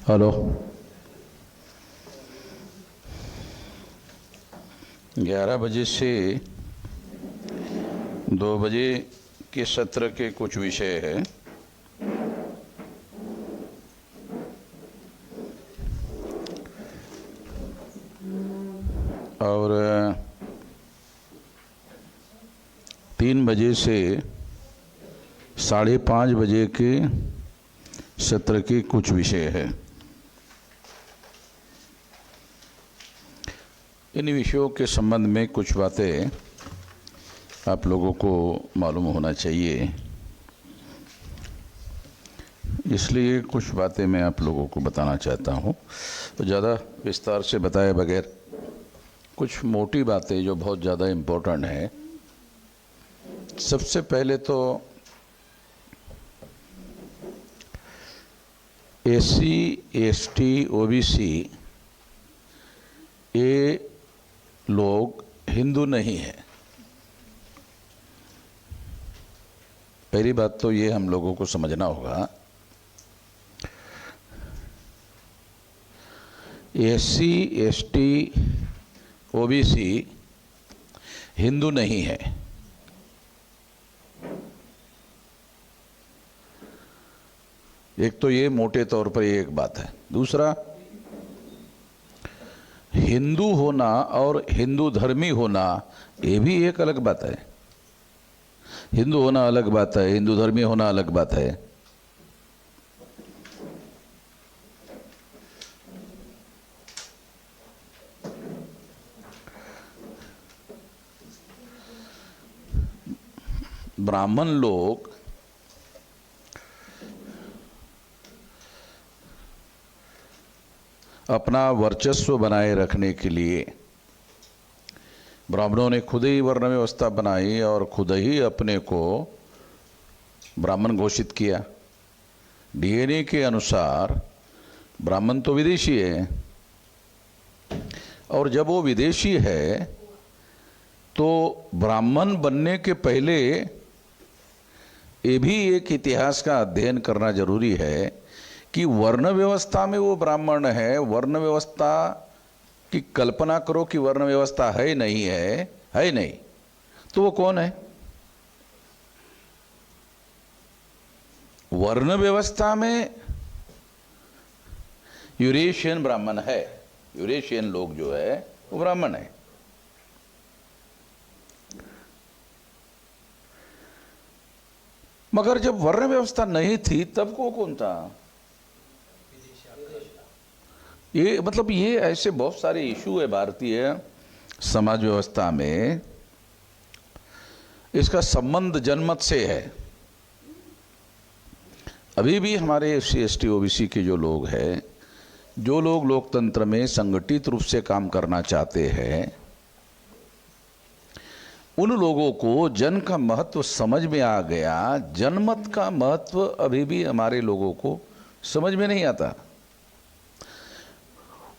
Hello. 11 बजे से 2 बजे के सत्र के कुछ विषय है। और 3 बजे से 5:30 बजे के सत्र के कुछ विषय है। इन विषयों के संबंध में कुछ बातें आप लोगों को मालूम होना चाहिए, इसलिए कुछ बातें मैं आप लोगों को बताना चाहता हूँ। तो ज़्यादा विस्तार से बताए बगैर कुछ मोटी बातें जो बहुत ज़्यादा इम्पोर्टेंट है। सबसे पहले तो एससी, एसटी, ओबीसी ये लोग हिंदू नहीं हैं। पहली बात तो ये हम लोगों को समझना होगा। एससी, एसटी, ओबीसी हिंदू नहीं है। एक तो ये मोटे तौर पर ये एक बात है। दूसरा, हिंदू होना और हिंदू धर्मी होना ये भी एक अलग बात है। हिंदू होना अलग बात है, हिंदू धर्मी होना अलग बात है। ब्राह्मण लोग अपना वर्चस्व बनाए रखने के लिए ब्राह्मणों ने खुद ही वर्ण व्यवस्था बनाई और खुद ही अपने को ब्राह्मण घोषित किया। डीएनए के अनुसार ब्राह्मण तो विदेशी है, और जब वो विदेशी है तो ब्राह्मण बनने के पहले ये भी एक इतिहास का अध्ययन करना जरूरी है कि वर्ण व्यवस्था में वो ब्राह्मण है। वर्ण व्यवस्था की कल्पना करो कि वर्ण व्यवस्था है नहीं है, है नहीं, तो वो कौन है? वर्ण व्यवस्था में यूरेशियन ब्राह्मण है। यूरेशियन लोग जो है वो ब्राह्मण है। मगर जब वर्ण व्यवस्था नहीं थी तब को कौन था? ये मतलब ये ऐसे बहुत सारे इशू है भारतीय समाज व्यवस्था में। इसका संबंध जनमत से है। अभी भी हमारे एससी, एसटी, ओबीसी के जो लोग हैं, जो लोग लोकतंत्र में संगठित रूप से काम करना चाहते हैं, उन लोगों को जन का महत्व समझ में आ गया। जनमत का महत्व अभी भी हमारे लोगों को समझ में नहीं आता।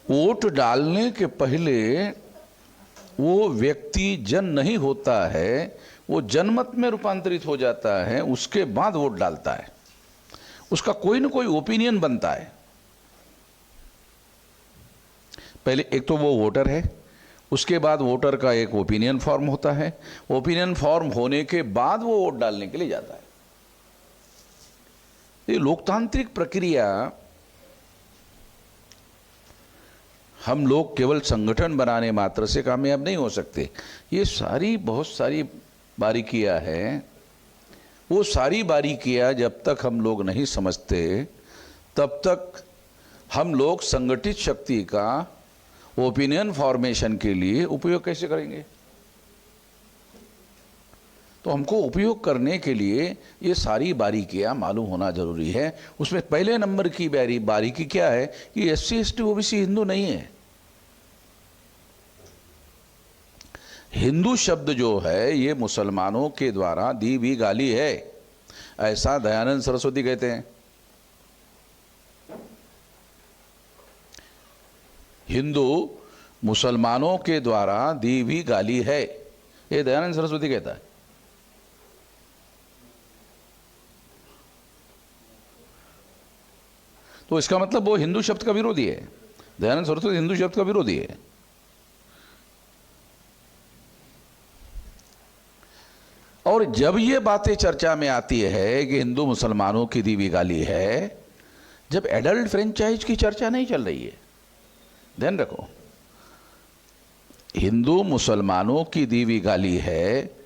वोट डालने के पहले वो व्यक्ति जन नहीं होता है, वो जनमत में रूपांतरित हो जाता है। उसके बाद वोट डालता है, उसका कोई ना कोई ओपिनियन बनता है। पहले एक तो वो वोटर है, उसके बाद वोटर का एक ओपिनियन फॉर्म होता है। ओपिनियन फॉर्म होने के बाद वो वोट डालने के लिए जाता है। ये लोकतांत्रिक प्रक्रिया हम लोग केवल संगठन बनाने मात्र से कामयाब नहीं हो सकते। ये सारी बहुत सारी बारीकियां हैं। वो सारी बारीकियां जब तक हम लोग नहीं समझते तब तक हम लोग संगठित शक्ति का ओपिनियन फॉर्मेशन के लिए उपयोग कैसे करेंगे? तो हमको उपयोग करने के लिए ये सारी बारीकियां मालूम होना जरूरी है। उसमें पहले नंबर की बारीकी क्या है कि एससी, एसटी, ओबीसी हिंदू नहीं है। हिंदू शब्द जो है ये मुसलमानों के द्वारा दी हुई गाली है, ऐसा दयानंद सरस्वती कहते हैं। हिंदू मुसलमानों के द्वारा दी हुई गाली है, ये दयानंद सरस्वती कहता है। तो इसका मतलब वो हिंदू शब्द का विरोधी है। दयानंद सरस्वती हिंदू शब्द का विरोधी है। और जब ये बातें चर्चा में आती है कि हिंदू मुसलमानों की दी हुई गाली है, जब एडल्ट फ्रेंचाइज की चर्चा नहीं चल रही है, ध्यान रखो, हिंदू मुसलमानों की दी हुई गाली है,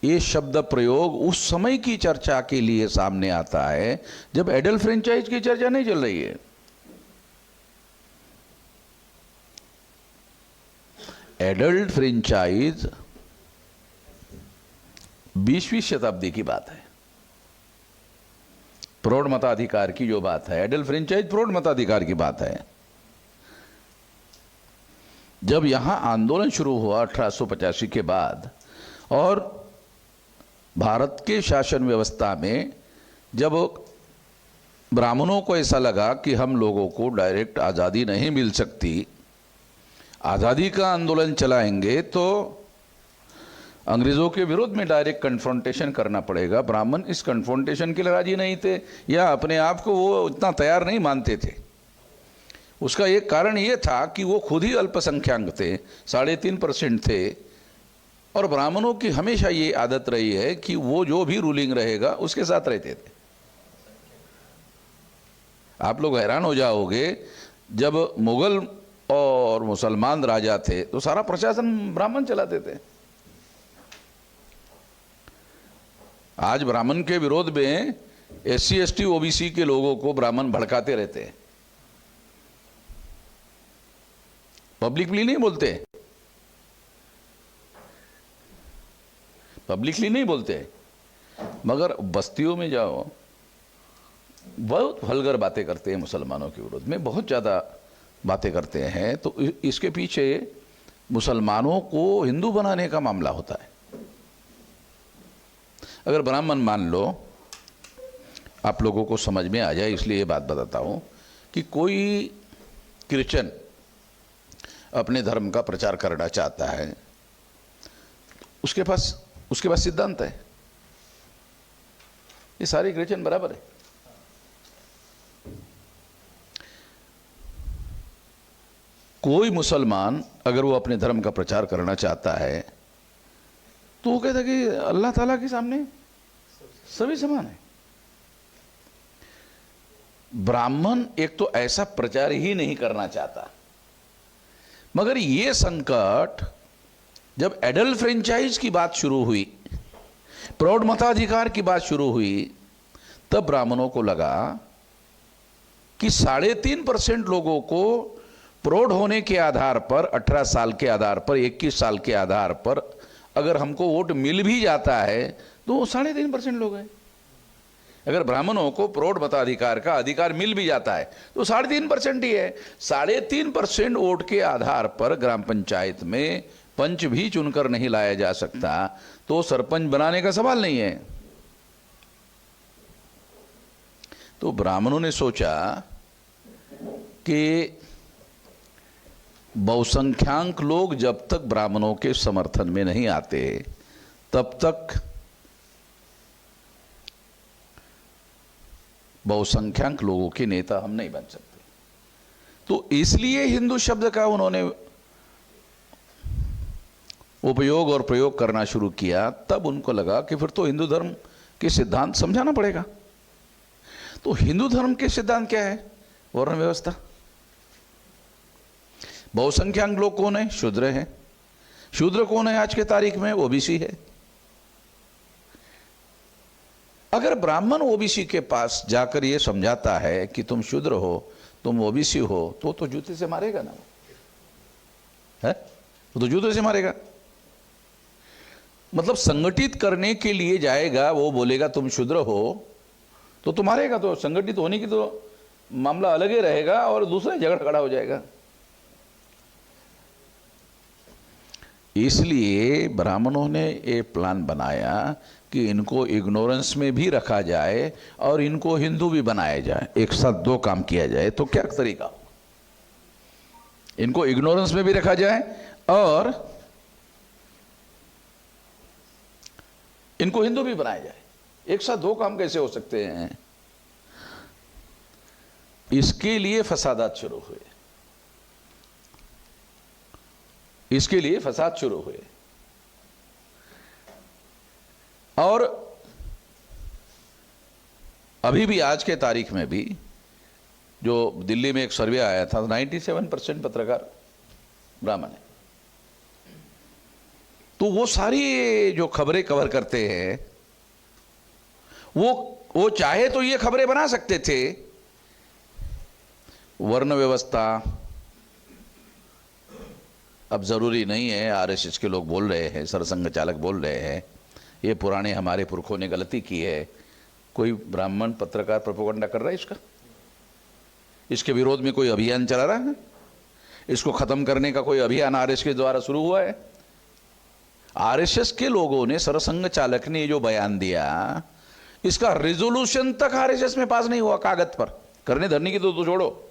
ये शब्द प्रयोग उस समय की चर्चा के लिए सामने आता है जब एडल्ट फ्रेंचाइज की चर्चा नहीं चल रही है। एडल्ट फ्रेंचाइज 20वीं शताब्दी की बात है, प्रौढ़ मताधिकार की जो बात है, एडल्ट फ्रेंचाइज प्रौढ़ मताधिकार की बात है। जब यहां आंदोलन शुरू हुआ 1885 के बाद, और भारत के शासन व्यवस्था में जब ब्राह्मणों को ऐसा लगा कि हम लोगों को डायरेक्ट आज़ादी नहीं मिल सकती, आज़ादी का आंदोलन चलाएंगे तो अंग्रेज़ों के विरोध में डायरेक्ट कन्फ्रंटेशन करना पड़ेगा। ब्राह्मण इस कन्फ्रंटेशन के लिए राजी नहीं थे, या अपने आप को वो इतना तैयार नहीं मानते थे। उसका एक कारण ये था कि वो खुद ही अल्पसंख्यक थे, 3.5% थे, और ब्राह्मणों की हमेशा ये आदत रही है कि वो जो भी रूलिंग रहेगा उसके साथ रहते थे। आप लोग हैरान हो जाओगे, जब मुगल और मुसलमान राजा थे तो सारा प्रशासन ब्राह्मण चलाते थे। आज ब्राह्मण के विरोध में SC ST OBC के लोगों को ब्राह्मण भड़काते रहते हैं, पब्लिकली नहीं बोलते, पब्लिकली नहीं बोलते, मगर बस्तियों में जाओ बहुत वल्गर बातें करते हैं मुसलमानों के विरोध में, बहुत ज़्यादा बातें करते हैं। तो इसके पीछे मुसलमानों को हिंदू बनाने का मामला होता है। अगर ब्राह्मण मान लो, आप लोगों को समझ में आ जाए इसलिए ये बात बताता हूँ कि कोई क्रिश्चियन अपने धर्म का प्रचार करना चाहता है, उसके पास सिद्धांत है, ये सारे क्रिश्चियन बराबर है। कोई मुसलमान अगर वो अपने धर्म का प्रचार करना चाहता है तो वो कहता है कि अल्लाह ताला के सामने सभी समान है। ब्राह्मण एक तो ऐसा प्रचार ही नहीं करना चाहता, मगर ये संकट जब एडल्ट फ्रेंचाइज की बात शुरू हुई, प्रौढ़ मताधिकार की बात शुरू हुई, तब ब्राह्मणों को लगा कि 3.5% लोगों को प्रौढ़ होने के आधार पर, 18 साल के आधार पर, 21 साल के आधार पर अगर हमको वोट मिल भी जाता है तो वो 3.5% लोग हैं। अगर ब्राह्मणों को प्रौढ़ मताधिकार का अधिकार मिल भी जाता है तो 3.5% ही है। 3.5% वोट के आधार पर ग्राम पंचायत में पंच भी चुनकर नहीं लाया जा सकता, तो सरपंच बनाने का सवाल नहीं है। तो ब्राह्मणों ने सोचा कि बहुसंख्यांक लोग जब तक ब्राह्मणों के समर्थन में नहीं आते तब तक बहुसंख्यक लोगों के नेता हम नहीं बन सकते। तो इसलिए हिंदू शब्द का उन्होंने उपयोग और प्रयोग करना शुरू किया। तब उनको लगा कि फिर तो हिंदू धर्म के सिद्धांत समझाना पड़ेगा। तो हिंदू धर्म के सिद्धांत क्या है? वर्ण व्यवस्था। बहुसंख्यक लोग कौन है? शूद्र है। शूद्र कौन है आज के तारीख में? ओबीसी है। अगर ब्राह्मण ओबीसी के पास जाकर ये समझाता है कि तुम शूद्र हो, तुम ओबीसी हो, तो जूते से मारेगा ना, है? वो तो जूते से मारेगा। मतलब संगठित करने के लिए जाएगा, वो बोलेगा तुम शूद्र हो तो मारेगा। तो संगठित होने की तो मामला अलग ही रहेगा और दूसरा झगड़ा खड़ा हो जाएगा। इसलिए ब्राह्मणों ने ये प्लान बनाया कि इनको इग्नोरेंस में भी रखा जाए और इनको हिंदू भी बनाया जाए, एक साथ दो काम किया जाए। तो क्या तरीका हो? इनको इग्नोरेंस में भी रखा जाए और इनको हिंदू भी बनाया जाए। एक साथ दो काम कैसे हो सकते हैं? इसके लिए फसादात शुरू हुए, इसके लिए फसाद शुरू हुए। और अभी भी आज के तारीख में भी जो दिल्ली में एक सर्वे आया था, 97% पत्रकार ब्राह्मण है। तो वो सारी जो खबरें कवर करते हैं, वो चाहे तो ये खबरें बना सकते थे, वर्ण व्यवस्था अब जरूरी नहीं है, आरएसएस के लोग बोल रहे हैं, सरसंघ चालक बोल रहे हैं, ये पुराने हमारे पुरखों ने गलती की है। कोई ब्राह्मण पत्रकार प्रोपेगेंडा कर रहा है इसका, इसके विरोध में कोई अभियान चला रहा है, इसको खत्म करने का कोई अभियान आरएसएस के द्वारा शुरू हुआ है? आरएसएस के लोगों ने, सरसंघ चालक ने जो बयान दिया, इसका रिजोल्यूशन तक आरएसएस में पास नहीं हुआ कागज पर। करने धरने की तो छोड़ो,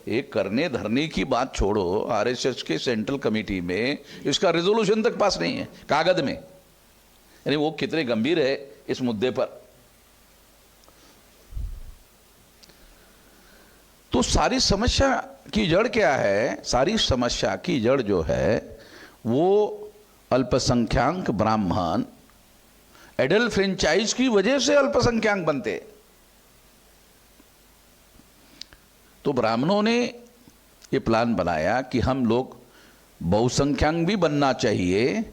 एक करने धरने की बात छोड़ो, आरएसएस के सेंट्रल कमेटी में इसका रिजोल्यूशन तक पास नहीं है कागज में। यानी वो कितने गंभीर है इस मुद्दे पर। तो सारी समस्या की जड़ क्या है? सारी समस्या की जड़ जो है वो अल्पसंख्यक ब्राह्मण एडल्ट फ्रेंचाइज की वजह से अल्पसंख्यक बनते। तो ब्राह्मणों ने ये प्लान बनाया कि हम लोग बहुसंख्यक भी बनना चाहिए,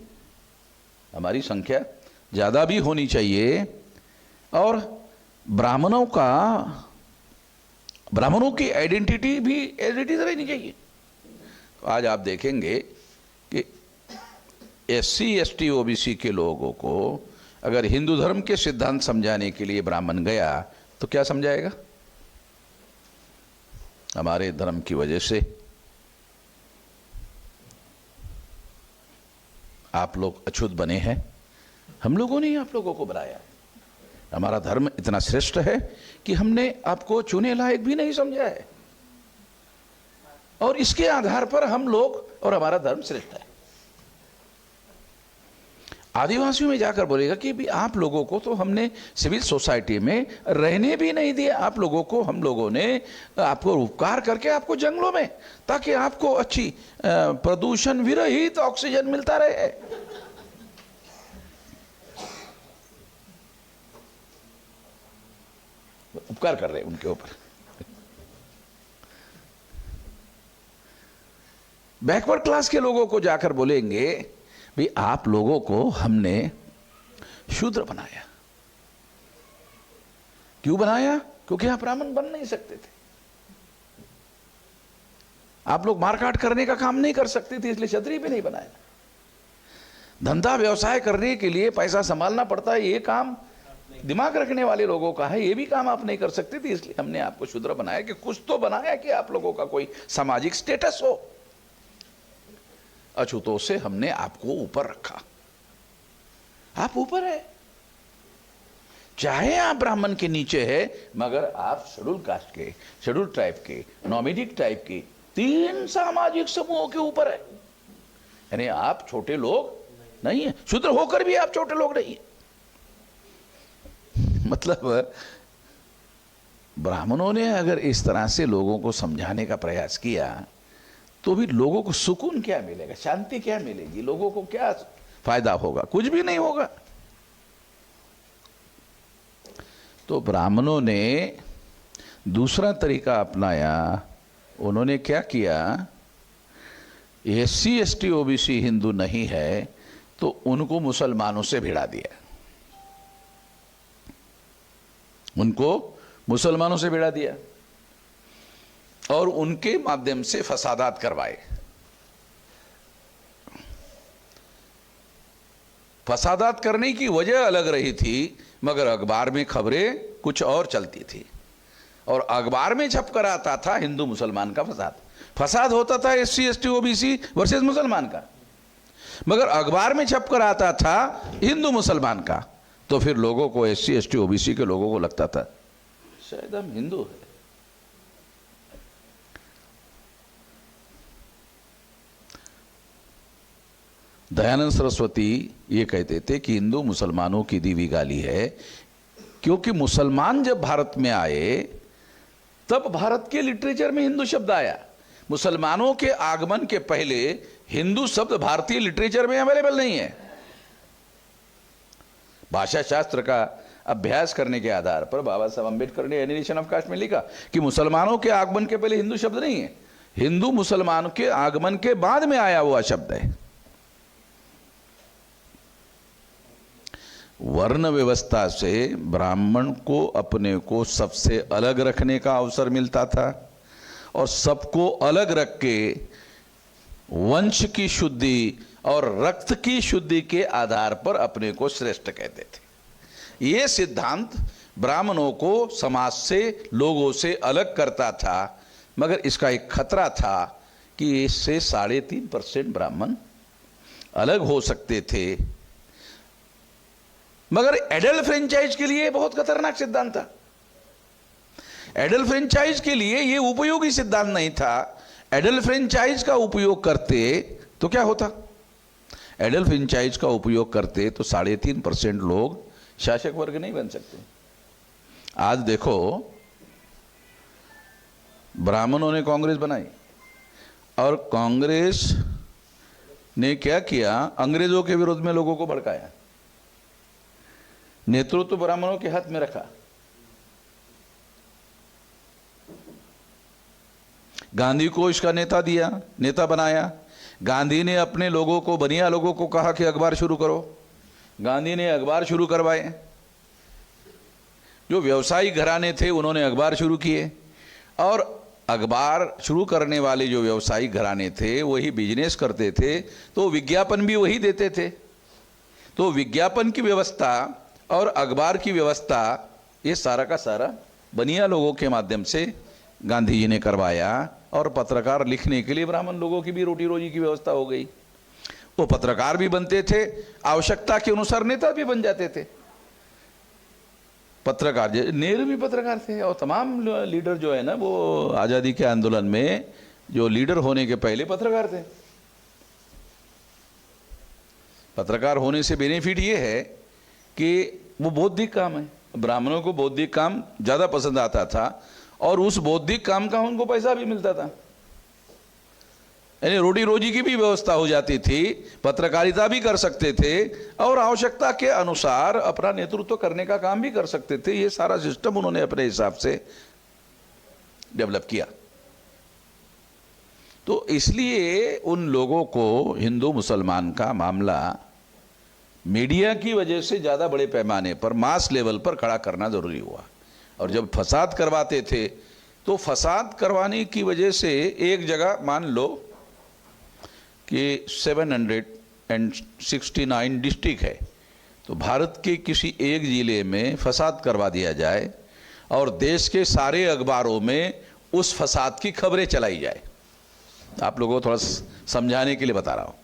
हमारी संख्या ज़्यादा भी होनी चाहिए, और ब्राह्मणों की आइडेंटिटी भी एडिटिव रहनी चाहिए। तो आज आप देखेंगे कि एससी एसटी ओबीसी के लोगों को अगर हिंदू धर्म के सिद्धांत समझाने के लिए ब्राह्मण गया तो क्या समझाएगा? हमारे धर्म की वजह से आप लोग अछूत बने हैं, हम लोगों ने ही आप लोगों को बनाया। हमारा धर्म इतना श्रेष्ठ है कि हमने आपको चुने लायक भी नहीं समझा है, और इसके आधार पर हम लोग और हमारा धर्म श्रेष्ठ है। आदिवासियों में जाकर बोलेगा कि भी आप लोगों को तो हमने सिविल सोसाइटी में रहने भी नहीं दिया, आप लोगों को हम लोगों ने आपको उपकार करके आपको जंगलों में, ताकि आपको अच्छी प्रदूषण विरहित ऑक्सीजन मिलता रहे। उपकार कर रहे हैं उनके ऊपर। बैकवर्ड क्लास के लोगों को जाकर बोलेंगे भी आप लोगों को हमने शूद्र बनाया। क्यों बनाया? क्योंकि आप ब्राह्मण बन नहीं सकते थे, आप लोग मारकाट करने का काम नहीं कर सकते थे, इसलिए क्षत्रिय भी नहीं बनाया। धंधा व्यवसाय करने के लिए पैसा संभालना पड़ता है, ये काम दिमाग रखने वाले लोगों का है, ये भी काम आप नहीं कर सकते थे, इसलिए हमने आपको शूद्र बनाया कि कुछ तो बनाया कि आप लोगों का कोई सामाजिक स्टेटस हो। अछूतों से हमने आपको ऊपर रखा, आप ऊपर है, चाहे आप ब्राह्मण के नीचे है, मगर आप शेड्यूल कास्ट के, शेड्यूल ट्राइब के, नॉमिडिक टाइप के 3 सामाजिक समूहों के ऊपर है। यानी आप छोटे लोग नहीं है, शूद्र होकर भी आप छोटे लोग नहीं है। मतलब ब्राह्मणों ने अगर इस तरह से लोगों को समझाने का प्रयास किया तो भी लोगों को सुकून क्या मिलेगा, शांति क्या मिलेगी, लोगों को क्या फायदा होगा? कुछ भी नहीं होगा। तो ब्राह्मणों ने दूसरा तरीका अपनाया। उन्होंने क्या किया? एससी एसटी ओबीसी हिंदू नहीं है तो उनको मुसलमानों से भिड़ा दिया, उनको मुसलमानों से भिड़ा दिया और उनके माध्यम से फसादात करवाए। फसादात करने की वजह अलग रही थी, मगर अखबार में खबरें कुछ और चलती थी, और अखबार में छप कर आता था हिंदू मुसलमान का फसाद होता था एससी एसटी ओबीसी वर्सेस मुसलमान का, मगर अखबार में छप कर आता था हिंदू मुसलमान का। तो फिर लोगों को, एससी एसटी ओबीसी के लोगों को लगता था शायद हम हिंदू हैं। दयानंद सरस्वती ये कहते थे कि हिंदू मुसलमानों की दी हुई गाली है, क्योंकि मुसलमान जब भारत में आए तब भारत के लिटरेचर में हिंदू शब्द आया। मुसलमानों के आगमन के पहले हिंदू शब्द भारतीय लिटरेचर में अवेलेबल नहीं है। भाषा शास्त्र का अभ्यास करने के आधार पर बाबा साहब अम्बेडकर ने एनिमेशन ऑफ कास्ट में लिखा कि मुसलमानों के आगमन के पहले हिंदू शब्द नहीं है, हिंदू मुसलमान के आगमन के बाद में आया हुआ शब्द है। वर्ण व्यवस्था से ब्राह्मण को अपने को सबसे अलग रखने का अवसर मिलता था और सबको अलग रख के वंश की शुद्धि और रक्त की शुद्धि के आधार पर अपने को श्रेष्ठ कहते थे। ये सिद्धांत ब्राह्मणों को समाज से, लोगों से अलग करता था, मगर इसका एक खतरा था कि इससे 3.5% ब्राह्मण अलग हो सकते थे। मगर एडल्ट फ्रेंचाइज के लिए बहुत खतरनाक सिद्धांत था। एडल्ट फ्रेंचाइज के लिए यह उपयोगी सिद्धांत नहीं था। एडल्ट फ्रेंचाइज का उपयोग करते तो क्या होता? एडल्ट फ्रेंचाइज का उपयोग करते तो 3.5% लोग शासक वर्ग नहीं बन सकते। आज देखो, ब्राह्मणों ने कांग्रेस बनाई और कांग्रेस ने क्या किया? अंग्रेजों के विरोध में लोगों को भड़काया, नेतृत्व ब्राह्मणों के हाथ में रखा। गांधी को इसका नेता दिया, नेता बनाया। गांधी ने अपने लोगों को, बनिया लोगों को कहा कि अखबार शुरू करो। गांधी ने अखबार शुरू करवाए। जो व्यवसायी घराने थे उन्होंने अखबार शुरू किए और अखबार शुरू करने वाले जो व्यवसायी घराने थे वही बिजनेस करते थे, तो विज्ञापन भी वही देते थे। तो विज्ञापन की व्यवस्था और अखबार की व्यवस्था, ये सारा का सारा बनिया लोगों के माध्यम से गांधी जी ने करवाया और पत्रकार लिखने के लिए ब्राह्मण लोगों की भी रोटी रोजी की व्यवस्था हो गई। वो पत्रकार भी बनते थे, आवश्यकता के अनुसार नेता भी बन जाते थे। पत्रकार, नेहरू भी पत्रकार थे और तमाम लीडर जो है ना, वो आज़ादी के आंदोलन में जो लीडर होने के पहले पत्रकार थे। पत्रकार होने से बेनिफिट ये है कि वो बौद्धिक काम है। ब्राह्मणों को बौद्धिक काम ज़्यादा पसंद आता था और उस बौद्धिक काम का उनको पैसा भी मिलता था, यानी रोटी रोजी की भी व्यवस्था हो जाती थी, पत्रकारिता भी कर सकते थे और आवश्यकता के अनुसार अपना नेतृत्व करने का काम भी कर सकते थे। ये सारा सिस्टम उन्होंने अपने हिसाब से डेवलप किया। तो इसलिए उन लोगों को हिंदू मुसलमान का मामला मीडिया की वजह से ज़्यादा बड़े पैमाने पर, मास लेवल पर खड़ा करना जरूरी हुआ। और जब फसाद करवाते थे तो फसाद करवाने की वजह से एक जगह मान लो कि 769 डिस्ट्रिक्ट है, तो भारत के किसी एक ज़िले में फसाद करवा दिया जाए और देश के सारे अखबारों में उस फसाद की खबरें चलाई जाए। आप लोगों को थोड़ा समझाने के लिए बता रहा हूँ।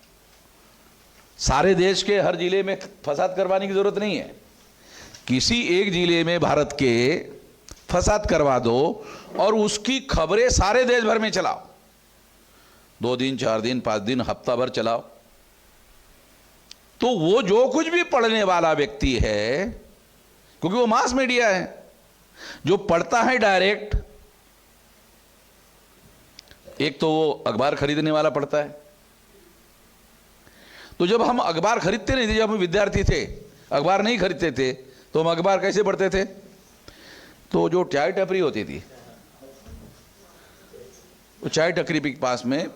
सारे देश के हर जिले में फसाद करवाने की जरूरत नहीं है, किसी एक जिले में भारत के फसाद करवा दो और उसकी खबरें सारे देश भर में चलाओ। 2 दिन, 4 दिन, 5 दिन, हफ्ता भर चलाओ, तो वो जो कुछ भी पढ़ने वाला व्यक्ति है, क्योंकि वो मास मीडिया है, जो पढ़ता है डायरेक्ट, एक तो वो अखबार खरीदने वाला पढ़ता है। तो जब हम अखबार खरीदते नहीं थे, जब हम विद्यार्थी थे, अखबार नहीं खरीदते थे, तो हम अखबार कैसे पढ़ते थे? तो जो चाय टपरी होती थी, वो चाय टपरी के पास में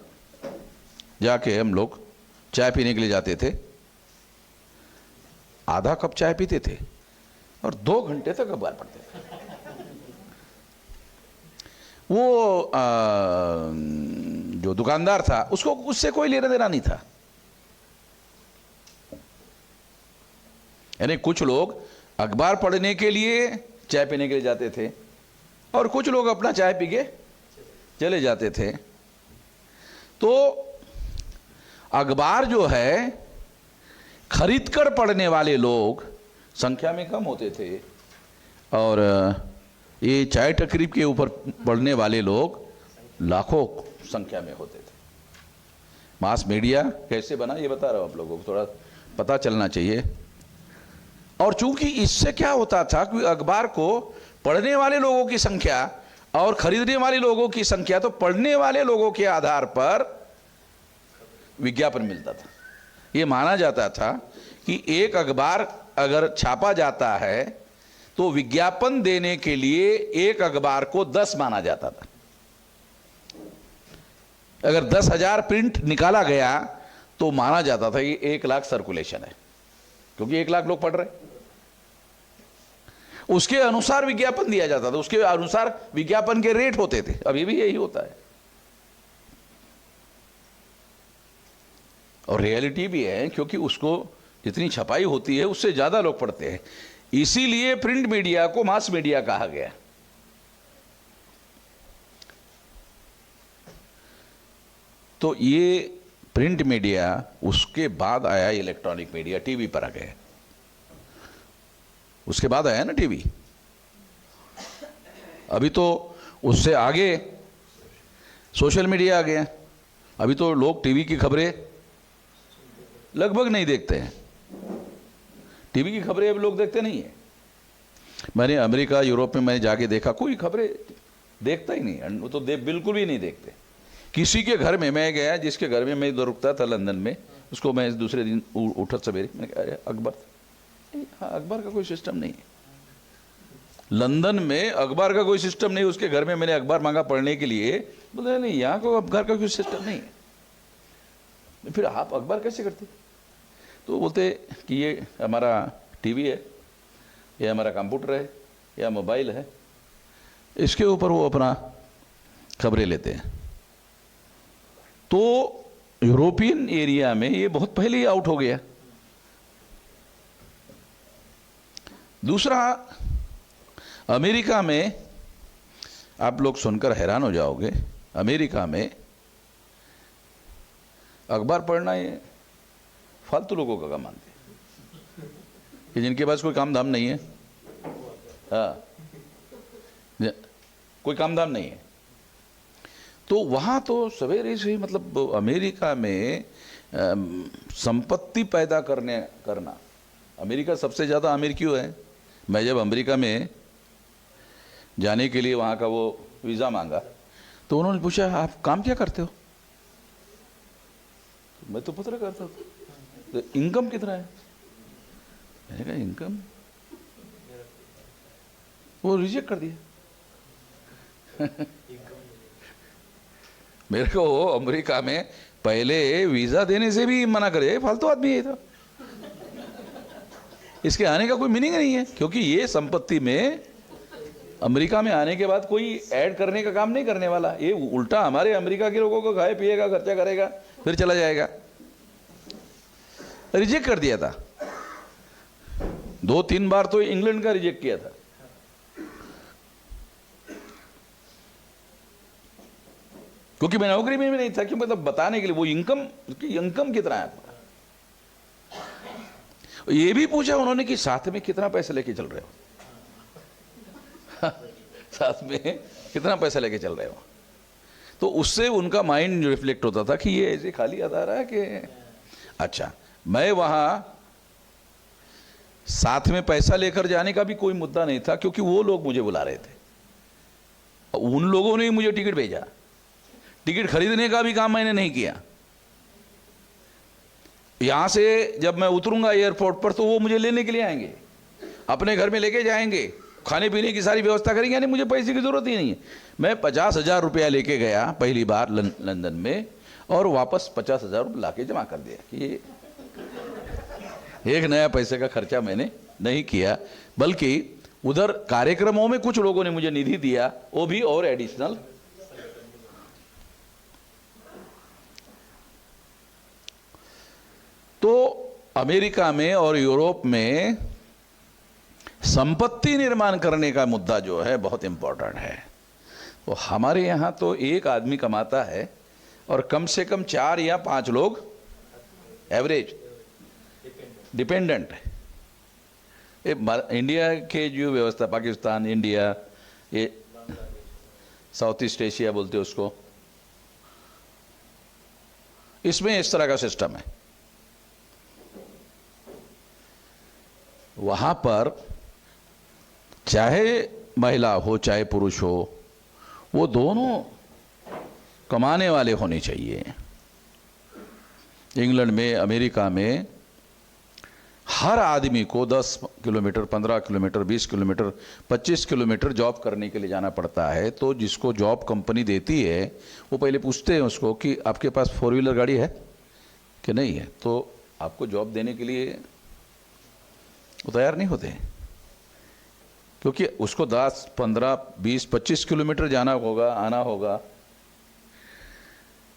जाके हम लोग चाय पीने के लिए जाते थे। आधा कप चाय पीते थे और 2 घंटे तक अखबार पढ़ते थे। वो जो दुकानदार था उसको उससे कोई लेना देना नहीं था। यानी कुछ लोग अखबार पढ़ने के लिए चाय पीने के लिए जाते थे और कुछ लोग अपना चाय पी के चले जाते थे। तो अखबार जो है खरीद कर पढ़ने वाले लोग संख्या में कम होते थे और ये चाय टकरी के ऊपर पढ़ने वाले लोग लाखों संख्या में होते थे। मास मीडिया कैसे बना ये बता रहा हूं, आप लोगों को थोड़ा पता चलना चाहिए। और चूंकि इससे क्या होता था कि अखबार को पढ़ने वाले लोगों की संख्या और खरीदने वाले लोगों की संख्या, तो पढ़ने वाले लोगों के आधार पर विज्ञापन मिलता था। यह माना जाता था कि एक अखबार अगर छापा जाता है तो विज्ञापन देने के लिए एक अखबार को 10 माना जाता था। अगर 10,000 प्रिंट निकाला गया तो माना जाता था कि 1 लाख सर्कुलेशन है, क्योंकि 1 लाख लोग पढ़ रहे। उसके अनुसार विज्ञापन दिया जाता था, उसके अनुसार विज्ञापन के रेट होते थे। अभी भी यही होता है और रियलिटी भी है, क्योंकि उसको जितनी छपाई होती है उससे ज्यादा लोग पढ़ते हैं। इसीलिए प्रिंट मीडिया को मास मीडिया कहा गया। तो ये प्रिंट मीडिया, उसके बाद आया इलेक्ट्रॉनिक मीडिया, टीवी पर आ गया। उसके बाद आया ना टीवी। अभी तो उससे आगे सोशल मीडिया आ गया। अभी तो लोग टीवी की खबरें लगभग नहीं देखते हैं। टीवी की खबरें अब लोग देखते नहीं है। मैंने अमेरिका, यूरोप में मैंने जाके देखा, कोई खबरें देखता ही नहीं, वो तो बिल्कुल भी नहीं देखते। किसी के घर में मैं गया, जिसके घर में मैं इधर रुकता था लंदन में, उसको मैं दूसरे दिन उठा सवेरे, मैंने कहा अरे अखबार, हाँ अखबार का कोई सिस्टम नहीं है लंदन में, अखबार का कोई सिस्टम नहीं। उसके घर में मैंने अखबार मांगा पढ़ने के लिए, बोले नहीं यहाँ को अखबार का कोई सिस्टम नहीं है। फिर आप अखबार कैसे करते? तो बोलते कि ये हमारा टीवी है, ये हमारा कंप्यूटर है, या मोबाइल है, इसके ऊपर वो अपना खबरें लेते हैं। तो यूरोपियन एरिया में ये बहुत पहले ही आउट हो गया। दूसरा, अमेरिका में आप लोग सुनकर हैरान हो जाओगे, अमेरिका में अखबार पढ़ना ये फालतू लोगों का काम मानते हैं, कि जिनके पास कोई काम धाम नहीं है। हाँ, कोई काम धाम नहीं है। तो वहाँ तो सवेरे से, मतलब अमेरिका में संपत्ति पैदा करना, अमेरिका सबसे ज़्यादा अमीर क्यों है? मैं जब अमेरिका में जाने के लिए वहाँ का वो वीज़ा मांगा, तो उन्होंने पूछा आप काम क्या करते हो? मैं तो पत्रकार था। तो इनकम कितना है? मैंने कहा इनकम, वो रिजेक्ट कर दिया। मेरे को अमेरिका में पहले वीजा देने से भी मना करे, फालतू आदमी है। था इसके आने का कोई मीनिंग नहीं है, क्योंकि ये संपत्ति में अमेरिका में आने के बाद कोई ऐड करने का काम नहीं करने वाला। ये उल्टा हमारे अमेरिका के लोगों को खाए पिएगा, खर्चा करेगा, फिर चला जाएगा। रिजेक्ट कर दिया था 2-3 बार, तो इंग्लैंड का रिजेक्ट किया था। क्योंकि मैं नौकरी में भी नहीं था, क्यों मतलब बताने के लिए वो इनकम कितना है आपका। ये भी पूछा उन्होंने कि साथ में कितना पैसा लेके चल रहे हो? साथ में कितना पैसा लेके चल रहे हो? तो उससे उनका माइंड रिफ्लेक्ट होता था कि ये ऐसे खाली आता रहा है कि अच्छा। मैं वहां साथ में पैसा लेकर जाने का भी कोई मुद्दा नहीं था, क्योंकि वो लोग मुझे बुला रहे थे। उन लोगों ने मुझे टिकट भेजा, टिकट खरीदने का भी काम मैंने नहीं किया। यहां से जब मैं उतरूंगा एयरपोर्ट पर, तो वो मुझे लेने के लिए आएंगे, अपने घर में लेके जाएंगे, खाने पीने की सारी व्यवस्था करेंगे, यानी मुझे पैसे की जरूरत ही नहीं है। मैं 50,000 रुपया लेके गया पहली बार लंदन में, और वापस 50,000 रुपये ला के जमा कर दिया। कि एक नया पैसे का खर्चा मैंने नहीं किया, बल्कि उधर कार्यक्रमों में कुछ लोगों ने मुझे निधि दिया, वो भी और एडिशनल। तो अमेरिका में और यूरोप में संपत्ति निर्माण करने का मुद्दा जो है बहुत इंपॉर्टेंट है। तो हमारे यहाँ तो एक आदमी कमाता है और कम से कम 4 या 5 लोग एवरेज डिपेंडेंट है। इंडिया के जो व्यवस्था, पाकिस्तान, इंडिया, ये साउथ ईस्ट एशिया बोलते हैं उसको, इसमें इस तरह का सिस्टम है। वहां पर चाहे महिला हो चाहे पुरुष हो, वो दोनों कमाने वाले होने चाहिए। इंग्लैंड में, अमेरिका में हर आदमी को 10 kilometre, 15 kilometre, 20 kilometre, 25 kilometre job करने के लिए जाना पड़ता है। तो जिसको जॉब कंपनी देती है वो पहले पूछते हैं उसको कि आपके पास 4 व्हीलर गाड़ी है कि नहीं है, तो आपको जॉब देने के लिए वो तैयार नहीं होते, क्योंकि उसको 10, 15, 20, 25 किलोमीटर जाना होगा, आना होगा।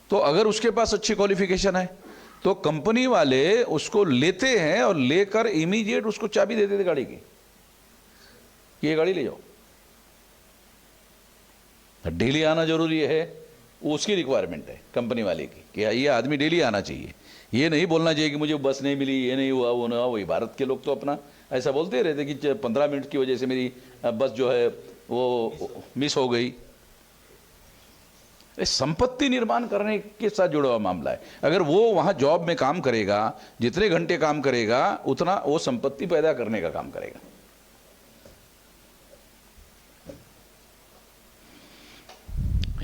तो अगर उसके पास अच्छी क्वालिफिकेशन है तो कंपनी वाले उसको लेते हैं और लेकर इमीडिएट उसको चाबी दे देते गाड़ी की, ये गाड़ी ले जाओ। डेली आना जरूरी है, वो उसकी रिक्वायरमेंट है कंपनी वाले की कि ये आदमी डेली आना चाहिए। ये नहीं बोलना चाहिए कि मुझे बस नहीं मिली, ये नहीं हुआ, वो ना हुआ। वही भारत के लोग तो अपना ऐसा बोलते रहते कि 15 मिनट की वजह से मेरी बस जो है वो मिस हो गई। संपत्ति निर्माण करने के साथ जुड़ा हुआ मामला है। अगर वो वहां जॉब में काम करेगा, जितने घंटे काम करेगा उतना वो संपत्ति पैदा करने का काम करेगा।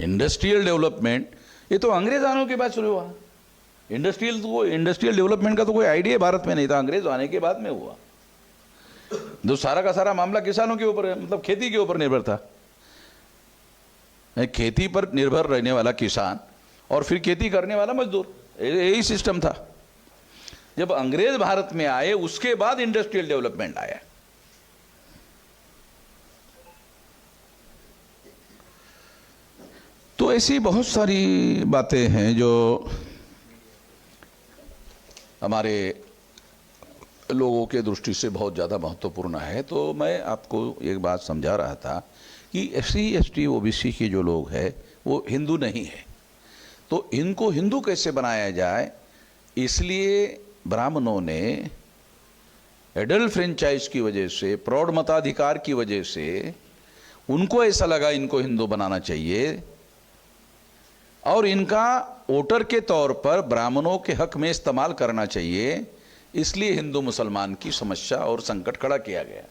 इंडस्ट्रियल डेवलपमेंट ये तो अंग्रेज आने के बाद शुरू हुआ। इंडस्ट्रियल डेवलपमेंट का तो कोई आइडिया भारत में नहीं था, अंग्रेज आने के बाद में हुआ। जो सारा का सारा मामला किसानों के ऊपर है, मतलब खेती के ऊपर निर्भर था। खेती पर निर्भर रहने वाला किसान और फिर खेती करने वाला मजदूर, यही सिस्टम था। जब अंग्रेज भारत में आए उसके बाद इंडस्ट्रियल डेवलपमेंट आया। तो ऐसी बहुत सारी बातें हैं जो हमारे लोगों के दृष्टि से बहुत ज़्यादा महत्वपूर्ण है। तो मैं आपको एक बात समझा रहा था कि SC ST OBC के जो लोग हैं वो हिंदू नहीं है, तो इनको हिंदू कैसे बनाया जाए, इसलिए ब्राह्मणों ने एडल्ट फ्रेंचाइज की वजह से, प्रौढ़ मताधिकार की वजह से उनको ऐसा लगा इनको हिंदू बनाना चाहिए और इनका वोटर के तौर पर ब्राह्मणों के हक में इस्तेमाल करना चाहिए। इसलिए हिंदू मुसलमान की समस्या और संकट खड़ा किया गया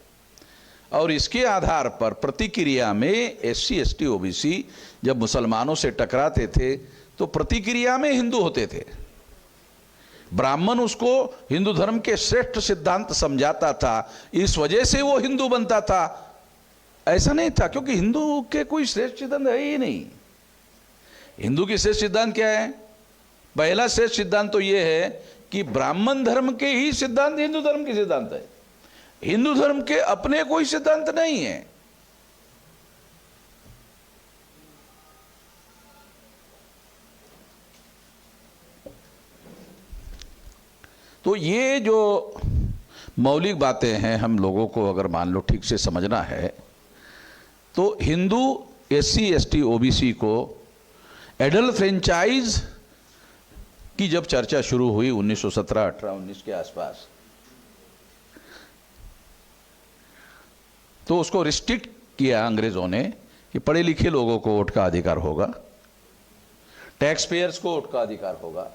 और इसके आधार पर प्रतिक्रिया में SC ST OBC जब मुसलमानों से टकराते थे तो प्रतिक्रिया में हिंदू होते थे। ब्राह्मण उसको हिंदू धर्म के श्रेष्ठ सिद्धांत समझाता था, इस वजह से वो हिंदू बनता था। ऐसा नहीं था, क्योंकि हिंदू के कोई श्रेष्ठ सिद्धांत है ही नहीं। हिंदू की श्रेष्ठ सिद्धांत क्या है? पहला श्रेष्ठ सिद्धांत तो यह है कि ब्राह्मण धर्म के ही सिद्धांत हिंदू धर्म के सिद्धांत है। हिंदू धर्म के अपने कोई सिद्धांत नहीं है। तो ये जो मौलिक बातें हैं, हम लोगों को अगर मान लो ठीक से समझना है तो हिंदू SC ST OBC को एडल्ट फ्रेंचाइज की जब चर्चा शुरू हुई 1917, 18, 19 के आसपास, तो उसको रिस्ट्रिक्ट किया अंग्रेजों ने कि पढ़े लिखे लोगों को वोट का अधिकार होगा, टैक्स पेयर्स को वोट का अधिकार होगा।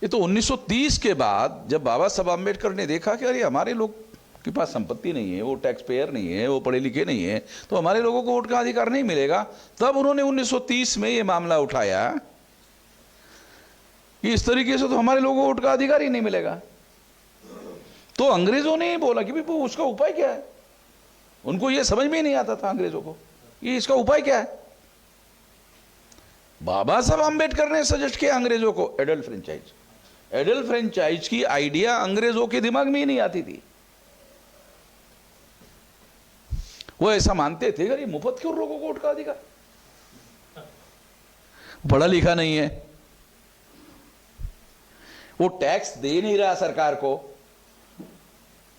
ये तो 1930 के बाद जब बाबा साहब आम्बेडकर ने देखा कि अरे हमारे लोग के पास संपत्ति नहीं है, वो टैक्स पेयर नहीं है, वो पढ़े लिखे नहीं है, तो हमारे लोगों को वोट का अधिकार नहीं मिलेगा। तब उन्होंने 1930 में ये मामला उठाया कि इस तरीके से तो हमारे लोगों को वोट का अधिकार ही नहीं मिलेगा। तो अंग्रेजों ने बोला कि भाई उसका उपाय क्या है। उनको ये समझ में ही नहीं आता था अंग्रेजों को कि इसका उपाय क्या है। बाबा साहब आम्बेडकर ने सजेस्ट किया अंग्रेजों को एडल्ट फ्रेंचाइज। एडल्ट फ्रेंचाइज की आइडिया अंग्रेजों के दिमाग में ही नहीं आती थी। वो ऐसा मानते थे कि मुफ्त क्यों लोगों को वोट का अधिकार, पढ़ा लिखा नहीं है, वो टैक्स दे नहीं रहा सरकार को,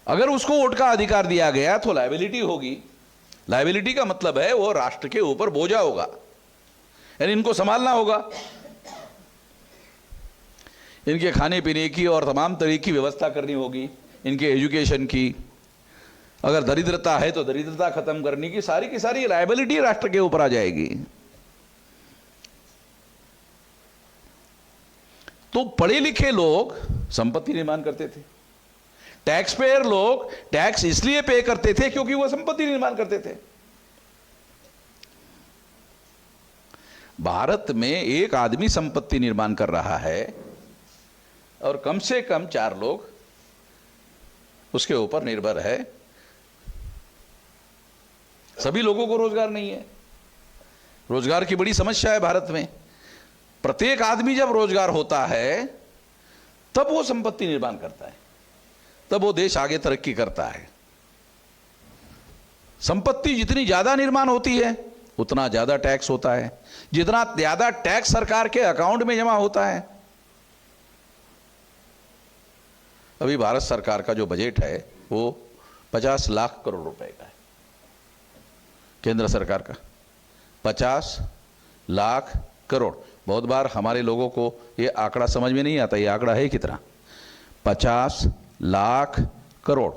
अगर उसको वोट का अधिकार दिया गया तो लायबिलिटी होगी। लायबिलिटी का मतलब है वो राष्ट्र के ऊपर बोझा होगा, यानी इनको संभालना होगा, इनके खाने पीने की और तमाम तरह की व्यवस्था करनी होगी, इनके एजुकेशन की, अगर दरिद्रता है तो दरिद्रता खत्म करने की सारी लायबिलिटी राष्ट्र के ऊपर आ जाएगी। तो पढ़े लिखे लोग संपत्ति निर्माण करते थे, टैक्स पेयर लोग टैक्स इसलिए पे करते थे क्योंकि वो संपत्ति निर्माण करते थे। भारत में एक आदमी संपत्ति निर्माण कर रहा है और कम से कम 4 लोग उसके ऊपर निर्भर है। सभी लोगों को रोजगार नहीं है। रोजगार की बड़ी समस्या है भारत में। प्रत्येक आदमी जब रोजगार होता है तब वो संपत्ति निर्माण करता है, तब वो देश आगे तरक्की करता है। संपत्ति जितनी ज्यादा निर्माण होती है उतना ज्यादा टैक्स होता है, जितना ज्यादा टैक्स सरकार के अकाउंट में जमा होता है। अभी भारत सरकार का जो बजट है वो 50 लाख करोड़ रुपए का है। केंद्र सरकार का 50 लाख करोड़। बहुत बार हमारे लोगों को ये आंकड़ा समझ में नहीं आता, ये आंकड़ा है कितना, 50 लाख करोड़।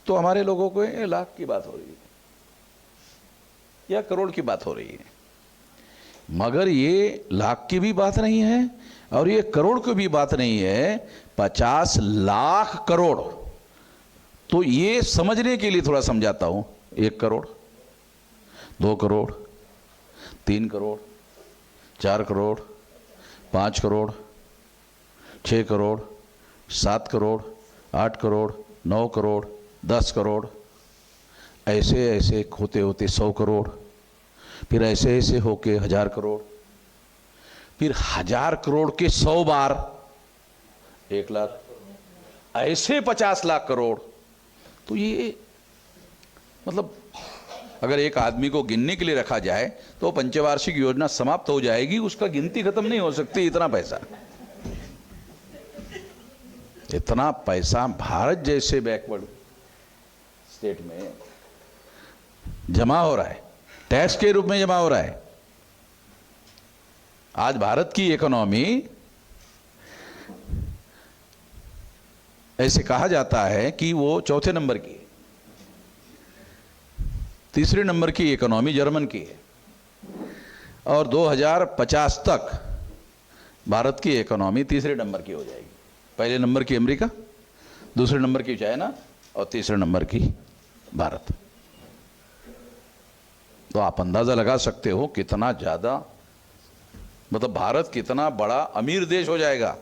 तो हमारे लोगों को ये लाख की बात हो रही है या करोड़ की बात हो रही है, मगर ये लाख की भी बात नहीं है और ये करोड़ की भी बात नहीं है, 50 लाख करोड़। तो ये समझने के लिए थोड़ा समझाता हूं। 1 करोड़, 2 करोड़, 3 करोड़, 4 करोड़, 5 करोड़, 6 करोड़, 7 करोड़, 8 करोड़, 9 करोड़, 10 करोड़, ऐसे ऐसे होते होते 100 करोड़, फिर ऐसे ऐसे होके 1000 करोड़, फिर 1000 करोड़ के 100 बार 1 लाख, ऐसे 50 लाख करोड़। तो ये मतलब अगर एक आदमी को गिनने के लिए रखा जाए तो पंचवार्षिक योजना समाप्त हो जाएगी, उसका गिनती खत्म नहीं हो सकती। इतना पैसा, इतना पैसा भारत जैसे बैकवर्ड स्टेट में जमा हो रहा है, टैक्स के रूप में जमा हो रहा है। आज भारत की इकोनॉमी, ऐसे कहा जाता है कि वो 4थे नंबर की है, 3रे नंबर की इकोनॉमी जर्मन की है, और 2050 तक भारत की इकोनॉमी 3रे नंबर की हो जाएगी। पहले नंबर की अमेरिका, 2रे नंबर की चाइना और 3रे नंबर की भारत। तो आप अंदाजा लगा सकते हो कितना ज्यादा, मतलब भारत कितना बड़ा अमीर देश हो जाएगा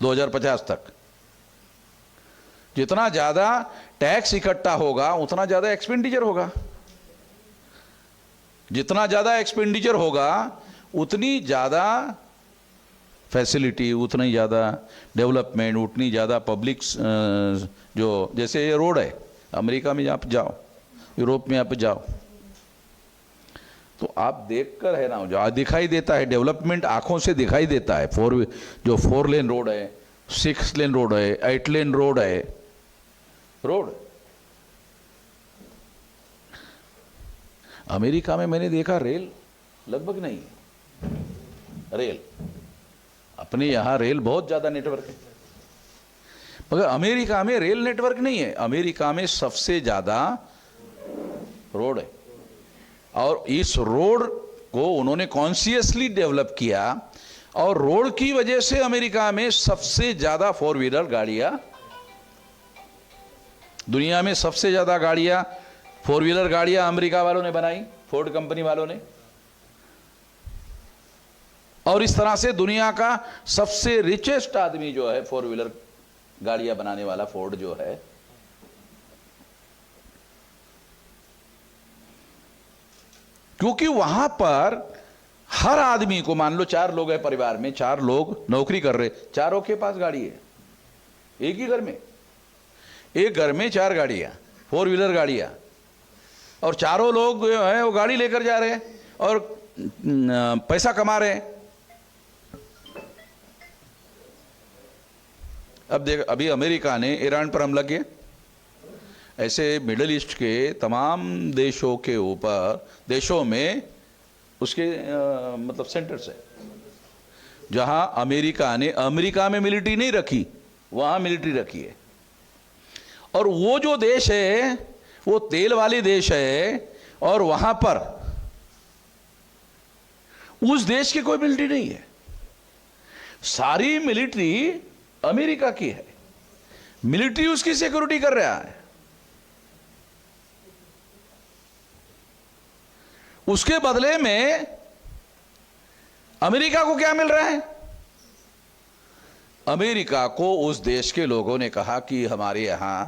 2050 तक। जितना ज्यादा टैक्स इकट्ठा होगा उतना ज्यादा एक्सपेंडिचर होगा, जितना ज्यादा एक्सपेंडिचर होगा उतनी ज्यादा फैसिलिटी, उतनी ज्यादा डेवलपमेंट, उतनी ज्यादा पब्लिक, जो जैसे ये रोड है, अमेरिका में आप जाओ, यूरोप में आप जाओ, तो आप देखकर है ना, जो दिखाई देता है डेवलपमेंट, आंखों से दिखाई देता है। 4 लेन रोड है, 6 लेन रोड है, 8 लेन रोड है, रोड। अमेरिका में मैंने देखा रेल लगभग नहीं है। रेल, अपने यहां रेल बहुत ज्यादा नेटवर्क है, मगर अमेरिका में रेल नेटवर्क नहीं है। अमेरिका में सबसे ज्यादा रोड है, और इस रोड को उन्होंने कॉन्शियसली डेवलप किया, और रोड की वजह से अमेरिका में सबसे ज्यादा 4 व्हीलर गाड़ियां, दुनिया में सबसे ज्यादा गाड़ियां 4 व्हीलर गाड़ियां अमेरिका वालों ने बनाई, फोर्ड कंपनी वालों ने। और इस तरह से दुनिया का सबसे रिचेस्ट आदमी जो है 4 व्हीलर गाड़ियां बनाने वाला, फोर्ड जो है, क्योंकि वहां पर हर आदमी को, मान लो 4 लोग है परिवार में, 4 लोग नौकरी कर रहे, चारों के पास गाड़ी है। एक ही घर में, एक घर में 4 गाड़ियां, 4 व्हीलर गाड़ियां, और चारों लोग जो है वो गाड़ी लेकर जा रहे हैं और पैसा कमा रहे हैं। अब देख, अभी अमेरिका ने ईरान पर हमला किया, ऐसे मिडिल ईस्ट के तमाम देशों के ऊपर, देशों में उसके मतलब सेंटर्स है जहां अमेरिका ने, अमेरिका में मिलिट्री नहीं रखी, वहां मिलिट्री रखी है। और वो जो देश है वो तेल वाले देश है, और वहां पर उस देश की कोई मिलिट्री नहीं है, सारी मिलिट्री अमेरिका की है। मिलिट्री उसकी सिक्योरिटी कर रहा है। उसके बदले में अमेरिका को क्या मिल रहा है? अमेरिका को उस देश के लोगों ने कहा कि हमारे यहां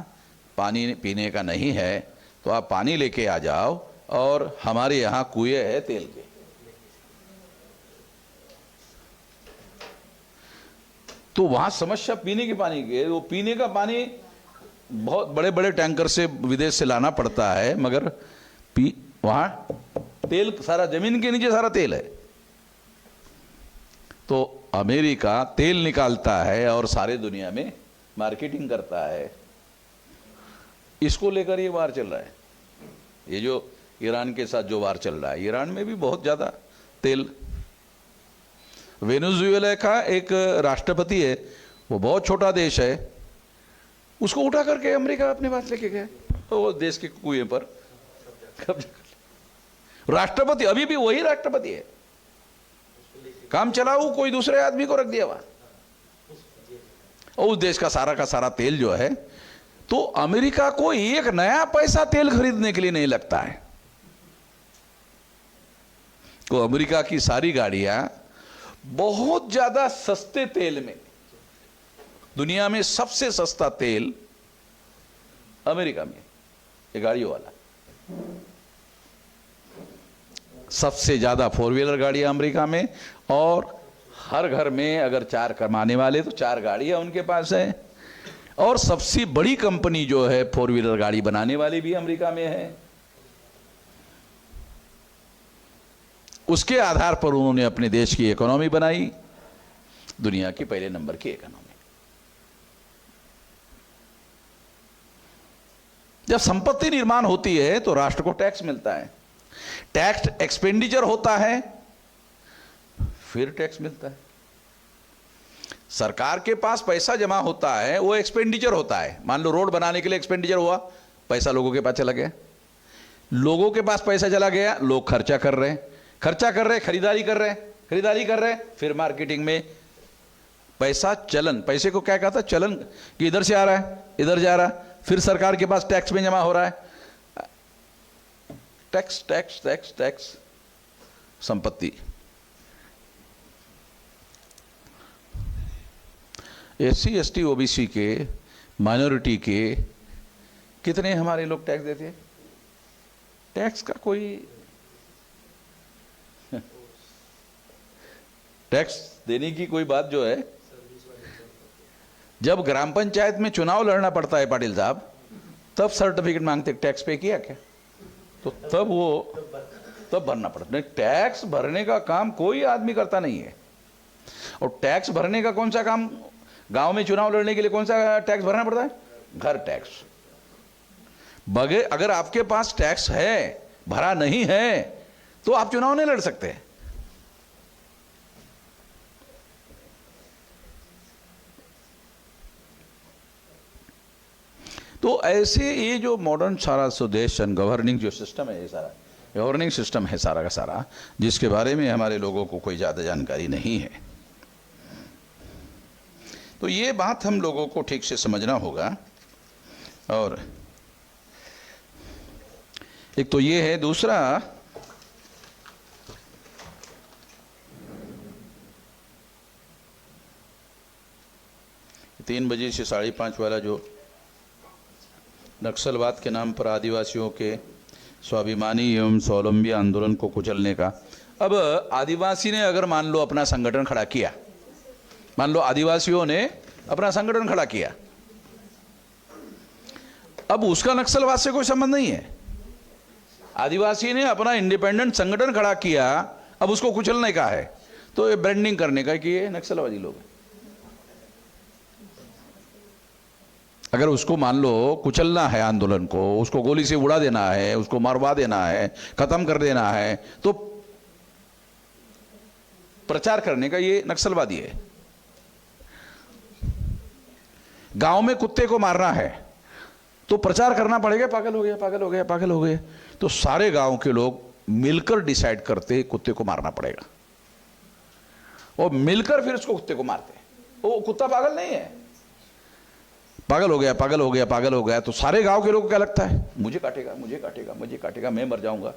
पानी पीने का नहीं है, तो आप पानी लेके आ जाओ, और हमारे यहां कुएं है तेल के। तो वहां समस्या पीने के पानी की है। वो पीने का पानी बहुत बड़े बड़े टैंकर से विदेश से लाना पड़ता है, मगर वहां तेल सारा जमीन के नीचे सारा तेल है। तो अमेरिका तेल निकालता है और सारे दुनिया में मार्केटिंग करता है। इसको लेकर ये वार चल रहा है। ये जो ईरान के साथ जो वार चल रहा है, ईरान में भी बहुत ज्यादा तेल। वेनेजुएला का एक राष्ट्रपति है, वो बहुत छोटा देश है, उसको उठा करके अमेरिका अपने पास लेके गया, तो वो देश के कुएं पर कब्जा कर। राष्ट्रपति अभी भी वही राष्ट्रपति है, काम चलाऊ कोई दूसरे आदमी को रख दिया वहां, और उस देश का सारा तेल जो है। तो अमेरिका को एक नया पैसा तेल खरीदने के लिए नहीं लगता है। तो अमेरिका की सारी गाड़ियां बहुत ज्यादा सस्ते तेल में, दुनिया में सबसे सस्ता तेल अमेरिका में, ये गाड़ियों वाला। सबसे ज्यादा 4 व्हीलर गाड़ियां अमेरिका में, और हर घर में अगर 4 कमाने वाले तो 4 गाड़ियां उनके पास है। और सबसे बड़ी कंपनी जो है 4 व्हीलर गाड़ी बनाने वाली भी अमेरिका में है। उसके आधार पर उन्होंने अपने देश की इकोनॉमी बनाई, दुनिया की पहले नंबर की इकोनॉमी। जब संपत्ति निर्माण होती है तो राष्ट्र को टैक्स मिलता है, टैक्स एक्सपेंडिचर होता है, फिर टैक्स मिलता है। सरकार के पास पैसा जमा होता है, वो एक्सपेंडिचर होता है। मान लो रोड बनाने के लिए एक्सपेंडिचर हुआ, पैसा लोगों के पास चला गया, लोगों के पास पैसा चला गया, लोग खर्चा कर रहे हैं, खरीदारी कर रहे हैं, फिर मार्केटिंग में पैसा, चलन, पैसे को क्या कहता है, चलन, कि इधर से आ रहा है, इधर जा रहा है, फिर सरकार के पास टैक्स में जमा हो रहा है। टैक्स टैक्स टैक्स टैक्स संपत्ति। SC ST OBC के, माइनॉरिटी के कितने हमारे लोग टैक्स देते हैं? टैक्स का कोई टैक्स देने की कोई बात जो है, जब ग्राम पंचायत में चुनाव लड़ना पड़ता है पाटिल साहब, तब सर्टिफिकेट मांगते, टैक्स पे किया क्या, तो तब भरना पड़ता। नहीं, टैक्स भरने का काम कोई आदमी करता नहीं है। और टैक्स भरने का कौन सा काम, गांव में चुनाव लड़ने के लिए कौन सा टैक्स भरना पड़ता है? घर टैक्स। अगर आपके पास टैक्स है, भरा नहीं है, तो आप चुनाव नहीं लड़ सकते। तो ऐसे ये जो मॉडर्न सारा स्वदेश गवर्निंग जो सिस्टम है, ये सारा गवर्निंग सिस्टम है सारा का सारा, जिसके बारे में हमारे लोगों को कोई ज़्यादा जानकारी नहीं है। तो ये बात हम लोगों को ठीक से समझना होगा। और एक तो ये है, दूसरा तीन बजे से 5:30 वाला जो नक्सलवाद के नाम पर आदिवासियों के स्वाभिमानी एवं स्वावलंबी आंदोलन को कुचलने का। अब आदिवासी ने अगर मान लो अपना संगठन खड़ा किया, मान लो आदिवासियों ने अपना संगठन खड़ा किया, अब उसका नक्सलवाद से कोई संबंध नहीं है। आदिवासी ने अपना इंडिपेंडेंट संगठन खड़ा किया, अब उसको कुचलने का है, तो ये ब्रांडिंग करने का कि ये नक्सलवादी लोग हैं। अगर उसको मान लो कुचलना है आंदोलन को, उसको गोली से उड़ा देना है, उसको मरवा देना है, खत्म कर देना है, तो प्रचार करने का ये नक्सलवादी है। गांव में कुत्ते को मारना है तो प्रचार करना पड़ेगा, पागल हो गया, पागल हो गया, पागल हो गया। तो सारे गांव के लोग मिलकर डिसाइड करते हैं कुत्ते को मारना पड़ेगा, और मिलकर फिर उसको कुत्ते को मारते हैं। वो कुत्ता पागल नहीं है, पागल हो गया, पागल हो गया, पागल हो गया। तो सारे गांव के लोग को क्या लगता है, मुझे काटेगा, मुझे काटेगा, मुझे काटेगा, मैं मर जाऊंगा।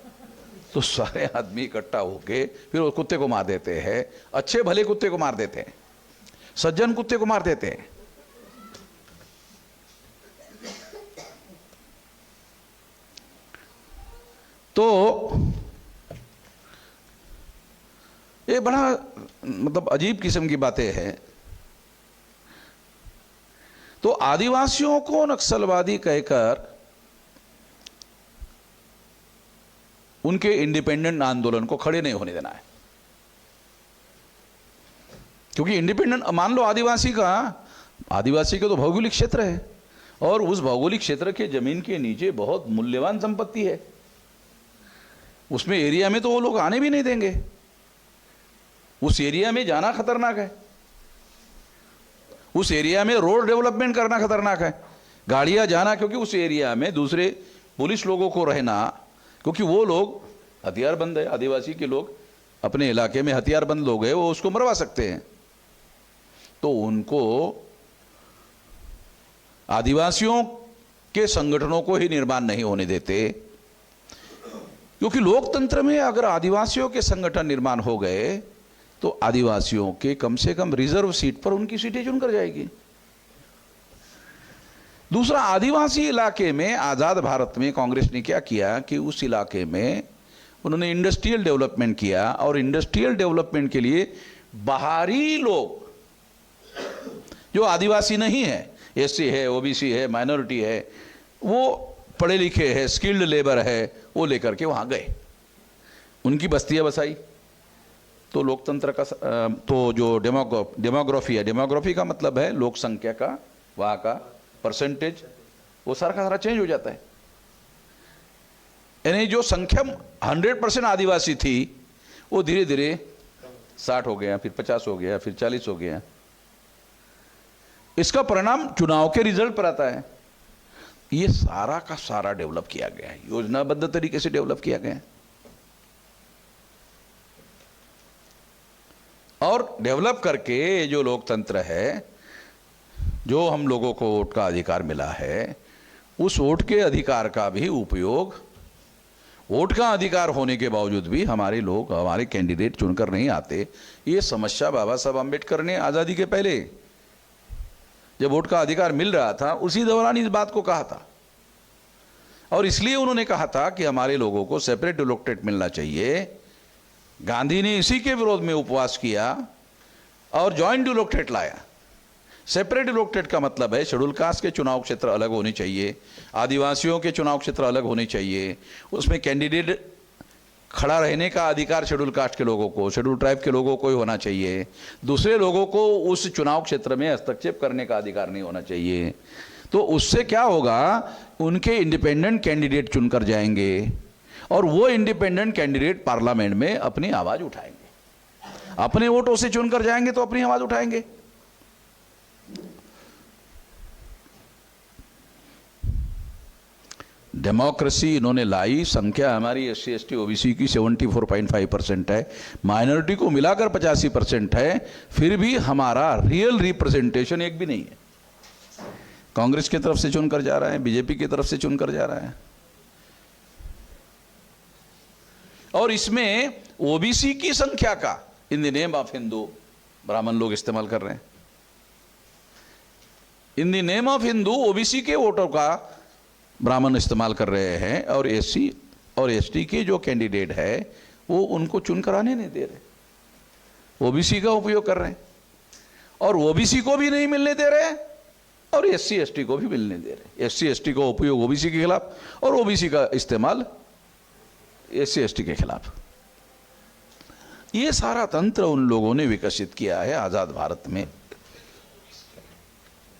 तो सारे आदमी इकट्ठा होके फिर उस कुत्ते को मार देते हैं। अच्छे भले कुत्ते को मार देते हैं, सज्जन कुत्ते को मार देते हैं। तो ये बड़ा मतलब अजीब किस्म की बातें हैं। तो आदिवासियों को नक्सलवादी कहकर उनके इंडिपेंडेंट आंदोलन को खड़े नहीं होने देना है, क्योंकि इंडिपेंडेंट, मान लो आदिवासी का तो भौगोलिक क्षेत्र है और उस भौगोलिक क्षेत्र के जमीन के नीचे बहुत मूल्यवान संपत्ति है, उसमें एरिया में तो वो लोग आने भी नहीं देंगे। उस एरिया में जाना खतरनाक है, उस एरिया में रोड डेवलपमेंट करना खतरनाक है, गाड़ियां जाना, क्योंकि उस एरिया में दूसरे पुलिस लोगों को रहना, क्योंकि वो लोग हथियारबंद है। आदिवासी के लोग अपने इलाके में हथियारबंद लोग हैं, वो उसको मरवा सकते हैं। तो उनको आदिवासियों के संगठनों को ही निर्माण नहीं होने देते, क्योंकि लोकतंत्र में अगर आदिवासियों के संगठन निर्माण हो गए तो आदिवासियों के कम से कम रिजर्व सीट पर उनकी सीटें चुनकर जाएगी। दूसरा, आदिवासी इलाके में आजाद भारत में कांग्रेस ने क्या किया कि उस इलाके में उन्होंने इंडस्ट्रियल डेवलपमेंट किया, और इंडस्ट्रियल डेवलपमेंट के लिए बाहरी लोग जो आदिवासी नहीं है, एससी है, ओबीसी है, माइनॉरिटी है, वो पढ़े लिखे है, स्किल्ड लेबर है, वो लेकर के वहां गए, उनकी बस्तियां बसाई। तो लोकतंत्र का तो जो डेमोग्राफी है, डेमोग्राफी का मतलब है लोक संख्या का, वहां का परसेंटेज, वो सारा का सारा चेंज हो जाता है। यानी जो संख्या 100% आदिवासी थी वो धीरे धीरे 60 हो गया, फिर 50 हो गया, फिर 40 हो गया। इसका परिणाम चुनाव के रिजल्ट पर आता है। ये सारा का सारा डेवलप किया गया है, योजनाबद्ध तरीके से डेवलप किया गया है। और डेवलप करके जो लोकतंत्र है, जो हम लोगों को वोट का अधिकार मिला है, उस वोट के अधिकार का भी उपयोग, वोट का अधिकार होने के बावजूद भी हमारे लोग, हमारे कैंडिडेट चुनकर नहीं आते। ये समस्या बाबा साहब आम्बेडकर ने आज़ादी के पहले जब वोट का अधिकार मिल रहा था उसी दौरान इस बात को कहा था, और इसलिए उन्होंने कहा था कि हमारे लोगों को सेपरेट इलेक्टेड मिलना चाहिए। गांधी ने इसी के विरोध में उपवास किया और जॉइंट इलेक्टेड लाया। सेपरेट इलेक्टेड का मतलब है शेड्यूल कास्ट के चुनाव क्षेत्र अलग होने चाहिए, आदिवासियों के चुनाव क्षेत्र अलग होने चाहिए, उसमें कैंडिडेट खड़ा रहने का अधिकार शेड्यूल कास्ट के लोगों को, शेड्यूल ट्राइब के लोगों को ही होना चाहिए, दूसरे लोगों को उस चुनाव क्षेत्र में हस्तक्षेप करने का अधिकार नहीं होना चाहिए। तो उससे क्या होगा, उनके इंडिपेंडेंट कैंडिडेट चुनकर जाएंगे और वो इंडिपेंडेंट कैंडिडेट पार्लियामेंट में अपनी आवाज उठाएंगे, अपने वोटों से चुनकर जाएंगे तो अपनी आवाज उठाएंगे। डेमोक्रेसी इन्होंने लाई, संख्या हमारी एससी एसटी ओबीसी की 74.5% है, माइनॉरिटी को मिलाकर 85% है, फिर भी हमारा रियल रिप्रेजेंटेशन एक भी नहीं है। कांग्रेस की तरफ से चुनकर जा रहा है, बीजेपी की तरफ से चुनकर जा रहा है, और इसमें ओबीसी की संख्या का in the name of Hindu ब्राह्मण लोग इस्तेमाल कर रहे हैं। In the name of Hindu OBC के वोटों का ब्राह्मण इस्तेमाल कर रहे हैं, और एससी और एसटी के जो कैंडिडेट है वो उनको चुनकर आने नहीं दे रहे, ओबीसी का उपयोग कर रहे हैं, और ओबीसी को भी नहीं मिलने दे रहे और एससी एसटी को भी मिलने दे रहे। एससी एसटी का उपयोग ओबीसी के खिलाफ और ओबीसी का इस्तेमाल एससी एसटी के खिलाफ। ये सारा तंत्र उन लोगों ने विकसित किया है आजाद भारत में।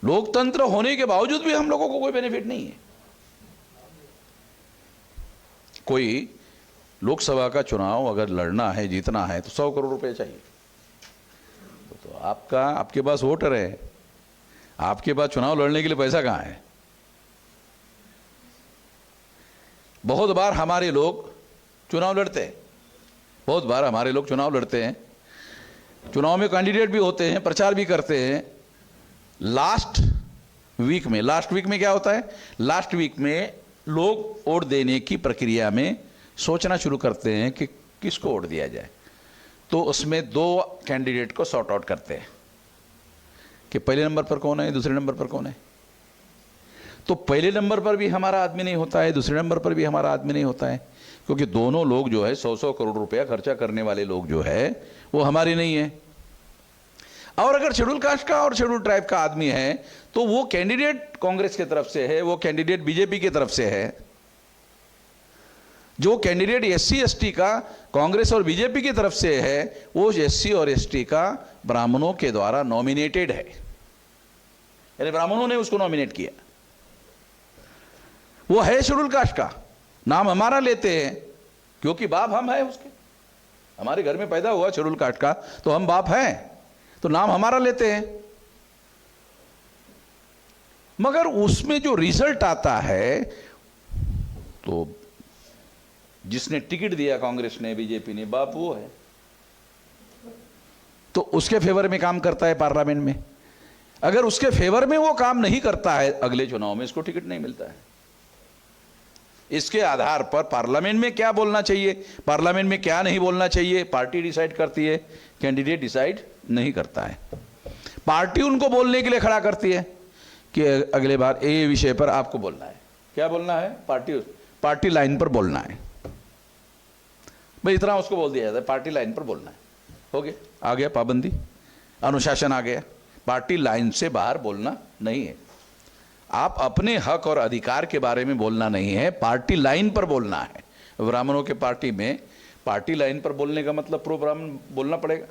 लोकतंत्र होने के बावजूद भी हम लोगों को कोई बेनिफिट नहीं है। कोई लोकसभा का चुनाव अगर लड़ना है, जीतना है, तो 100 करोड़ रुपए चाहिए। तो आपके पास वोटर है, आपके पास चुनाव लड़ने के लिए पैसा कहां है? बहुत बार हमारे लोग चुनाव लड़ते हैं, बहुत बार हमारे लोग चुनाव लड़ते हैं, चुनाव में कैंडिडेट भी होते हैं, प्रचार भी करते हैं। लास्ट वीक में क्या होता है, लास्ट वीक में लोग वोट देने की प्रक्रिया में सोचना शुरू करते हैं कि किसको वोट दिया जाए, तो उसमें दो कैंडिडेट को सॉर्ट आउट करते हैं कि पहले नंबर पर कौन है, दूसरे नंबर पर कौन है। तो पहले नंबर पर भी हमारा आदमी नहीं होता है, दूसरे नंबर पर भी हमारा आदमी नहीं होता है, क्योंकि दोनों लोग जो है 100-100 करोड़ रुपया खर्चा करने वाले लोग जो है वो हमारे नहीं है। और अगर शेड्यूल कास्ट का और शेड्यूल ट्राइब का आदमी है तो वो कैंडिडेट कांग्रेस की तरफ से है, वो कैंडिडेट बीजेपी की तरफ से है। जो कैंडिडेट एससी एसटी का कांग्रेस और बीजेपी की तरफ से है वो एससी और एसटी का ब्राह्मणों के द्वारा नॉमिनेटेड है, यानी ब्राह्मणों ने उसको नॉमिनेट किया। वो है शेड्यूल कास्ट का, नाम हमारा लेते हैं क्योंकि बाप हम है उसके, हमारे घर में पैदा हुआ शेड्यूल कास्ट का तो हम बाप हैं, तो नाम हमारा लेते हैं। मगर उसमें जो रिजल्ट आता है तो जिसने टिकट दिया कांग्रेस ने बीजेपी ने, बाप वो है, तो उसके फेवर में काम करता है पार्लियामेंट में। अगर उसके फेवर में वो काम नहीं करता है अगले चुनाव में इसको टिकट नहीं मिलता है। इसके आधार पर पार्लियामेंट में क्या बोलना चाहिए, पार्लियामेंट में क्या नहीं बोलना चाहिए, पार्टी डिसाइड करती है, कैंडिडेट डिसाइड नहीं करता है। पार्टी उनको बोलने के लिए खड़ा करती है कि अगले बार ये विषय पर आपको बोलना है। क्या बोलना है? पार्टी लाइन पर बोलना है भाई, इतना उसको बोल दिया जाता है, पार्टी लाइन पर बोलना है। हो गया, आ गया पाबंदी, अनुशासन आ गया। पार्टी लाइन से बाहर बोलना नहीं है। आप अपने हक और अधिकार के बारे में बोलना नहीं है, पार्टी लाइन पर बोलना है। ब्राह्मणों के पार्टी में पार्टी लाइन पर बोलने का मतलब प्रो ब्राह्मण बोलना पड़ेगा।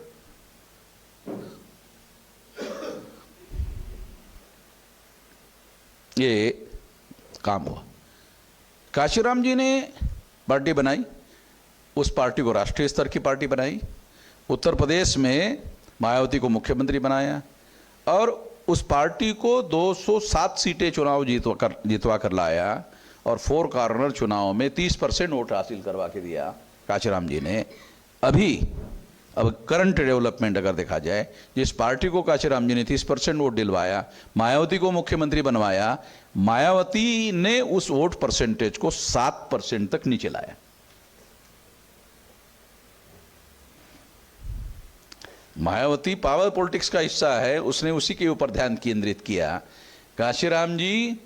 ये काम हुआ। काशीराम जी ने पार्टी बनाई, उस पार्टी को राष्ट्रीय स्तर की पार्टी बनाई। उत्तर प्रदेश में मायावती को मुख्यमंत्री बनाया और उस पार्टी को 207 सीटें चुनाव जितवा कर लाया और 4 कॉर्नर चुनाव में 30% वोट हासिल करवा के दिया काशीराम जी ने। अब करंट डेवलपमेंट अगर देखा जाए, जिस पार्टी को काशीराम जी ने 30% वोट दिलवाया, मायावती को मुख्यमंत्री बनवाया, मायावती ने उस वोट परसेंटेज को 7% तक नीचे लाया। मायावती पावर पॉलिटिक्स का हिस्सा है, उसने उसी के ऊपर ध्यान केंद्रित किया। काशीराम जी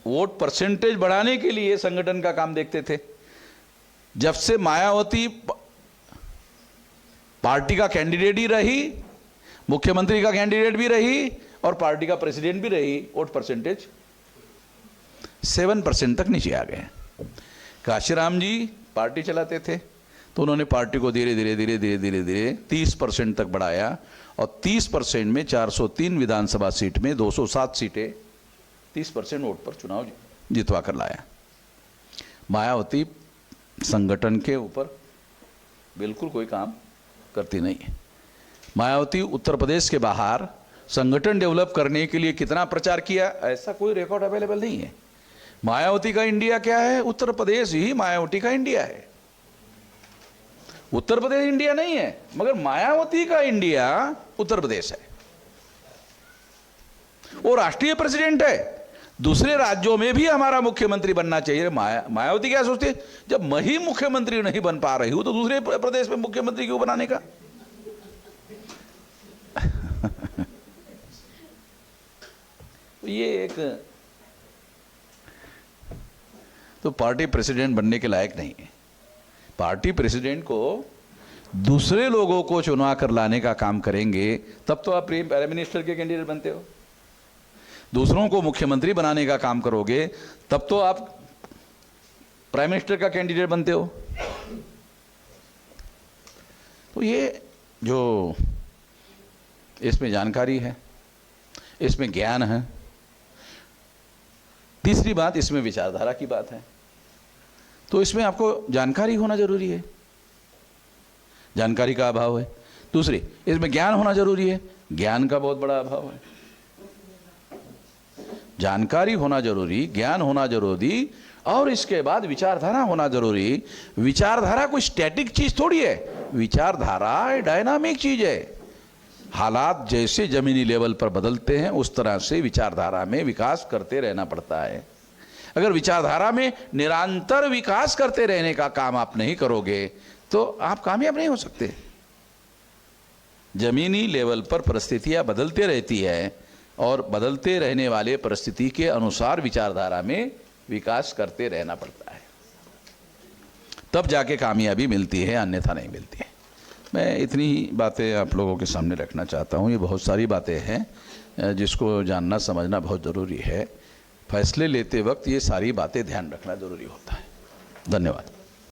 वोट परसेंटेज बढ़ाने के लिए संगठन का काम देखते थे। जब से मायावती पार्टी का कैंडिडेट ही रही, मुख्यमंत्री का कैंडिडेट भी रही और पार्टी का प्रेसिडेंट भी रही, वोट परसेंटेज 7% तक नीचे आ गए। काशीराम जी पार्टी चलाते थे तो उन्होंने पार्टी को धीरे धीरे 30% तक बढ़ाया और 30% में 403 विधानसभा सीट में 207 सीटें 30% वोट पर चुनाव जितवा कर लाया। मायावती संगठन के ऊपर बिल्कुल कोई काम करती नहीं है। मायावती उत्तर प्रदेश के बाहर संगठन डेवलप करने के लिए कितना प्रचार किया, ऐसा कोई रिकॉर्ड अवेलेबल नहीं है। मायावती का इंडिया क्या है? उत्तर प्रदेश ही मायावती का इंडिया है। उत्तर प्रदेश इंडिया नहीं है, मगर मायावती का इंडिया उत्तर प्रदेश है। वो राष्ट्रीय प्रेसिडेंट है। दूसरे राज्यों में भी हमारा मुख्यमंत्री बनना चाहिए। मायावती क्या सोचती है, जब मैं ही मुख्यमंत्री नहीं बन पा रही हूं तो दूसरे प्रदेश में मुख्यमंत्री क्यों बनाने का? ये एक तो पार्टी प्रेसिडेंट बनने के लायक नहीं है। पार्टी प्रेसिडेंट को दूसरे लोगों को चुना कर लाने का काम करेंगे तब तो आप प्राइम मिनिस्टर के कैंडिडेट बनते हो। दूसरों को मुख्यमंत्री बनाने का काम करोगे तब तो आप प्राइम मिनिस्टर का कैंडिडेट बनते हो। तो ये जो इसमें जानकारी है, इसमें ज्ञान है। तीसरी बात, इसमें विचारधारा की बात है। तो इसमें आपको जानकारी होना जरूरी है, जानकारी का अभाव है। दूसरी, इसमें ज्ञान होना जरूरी है, ज्ञान का बहुत बड़ा अभाव है। जानकारी होना जरूरी, ज्ञान होना जरूरी और इसके बाद विचारधारा होना जरूरी। विचारधारा कोई स्टैटिक चीज थोड़ी है, विचारधारा डायनामिक चीज है। हालात जैसे जमीनी लेवल पर बदलते हैं उस तरह से विचारधारा में विकास करते रहना पड़ता है। अगर विचारधारा में निरंतर विकास करते रहने का काम आप नहीं करोगे तो आप कामयाब नहीं हो सकते। जमीनी लेवल पर परिस्थितियां बदलते रहती है और बदलते रहने वाले परिस्थिति के अनुसार विचारधारा में विकास करते रहना पड़ता है, तब जाके कामयाबी मिलती है, अन्यथा नहीं मिलती है। मैं इतनी ही बातें आप लोगों के सामने रखना चाहता हूँ। ये बहुत सारी बातें हैं जिसको जानना समझना बहुत ज़रूरी है। फैसले लेते वक्त ये सारी बातें ध्यान रखना ज़रूरी होता है। धन्यवाद।